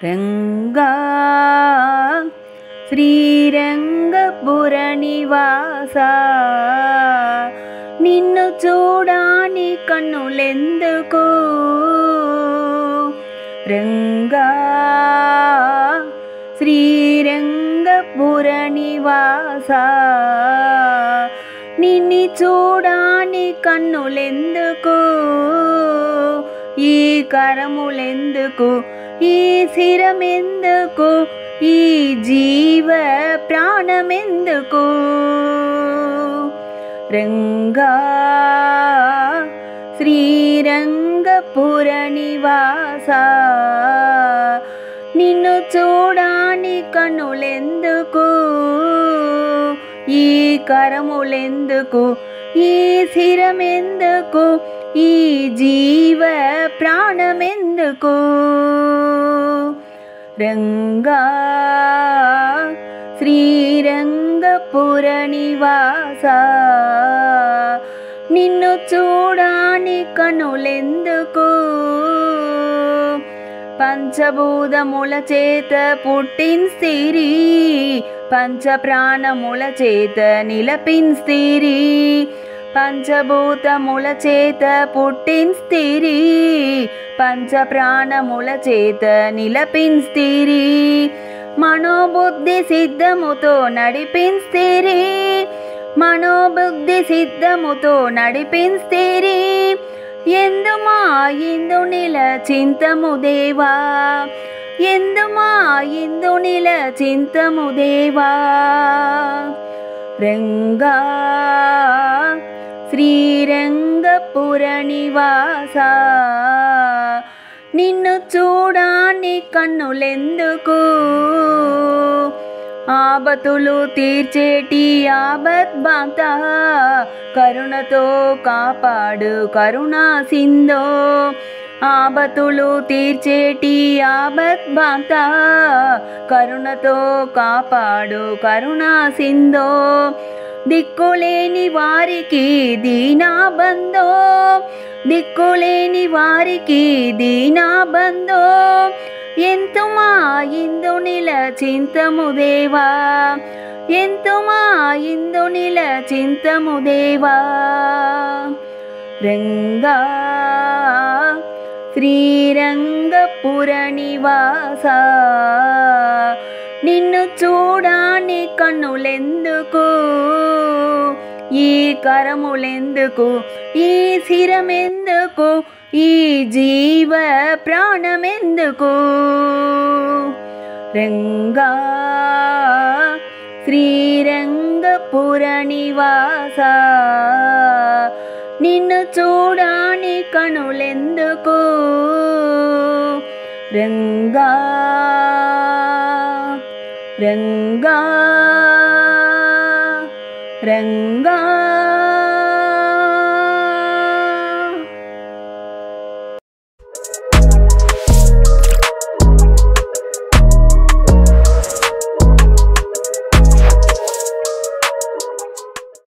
రంగా శ్రీరంగపుర నివాస నిన్ను చూడాని కన్నులెందుకు రంగా శ్రీరంగపుర నివాస నిన్ను చూడాని కన్నులెందుకు ఈ కరములెందుకు ఈ శిరమెందుకు ఈ జీవ ప్రాణమెందుకు రంగా శ్రీరంగపుర నివాస నిన్ను చూడాని కన్నులెందుకు ఈ కరములెందుకు ఈ శిరమెందుకు ఈ జీవ ప్రాణమెందుకు రంగా శ్రీరంగపుర నివాస నిన్ను చూడాని కనులెందుకు పంచభూతముల చేత పుట్టిన్స్తిరి పంచ ప్రాణముల చేత నిలపిన్స్తిరి పంచభూతముల చేత పుట్టిన్స్తిరి పంచ ప్రాణముల చేత నిలపిన్స్తిరి మనోబుద్ధి సిద్ధముతో నడిపిన్స్తిరి మనోబుద్ధి సిద్ధముతో నడిపిన్స్తిరి ఎందుమా ఇందు నిల చింతము దేవా ఎందుమా ఇందు నిల చింతము దేవా రంగా శ్రీరంగపుర నివాస నిన్ను చూడాని కన్నులెందుకు ఆపతులు తీర్చేటి ఆపద్బాంత కరుణతో కాపాడు కరుణా సింధో ఆపతులు తీర్చేటి ఆపద్బాంత కరుణతో కాపాడు కరుణా సింధో దిక్కులేని వారికి దీనా బంధో దిక్కులేని వారికి దీనా బంధో ఎంతుమా ఇందు నిల చింతము దేవా ఎంతుమా ఇందు నిల చింతము దేవా రంగా శ్రీరంగపుర నివాస నిన్ను చూడాని కన్నులెందుకు ఈ కరములెందుకు ఈ శిరమెందుకు ఈ జీవ ప్రాణమెందుకు రంగా శ్రీరంగపుర నివాస నిన్ను చూడాని కనులెందుకు రంగా రంగా రంగా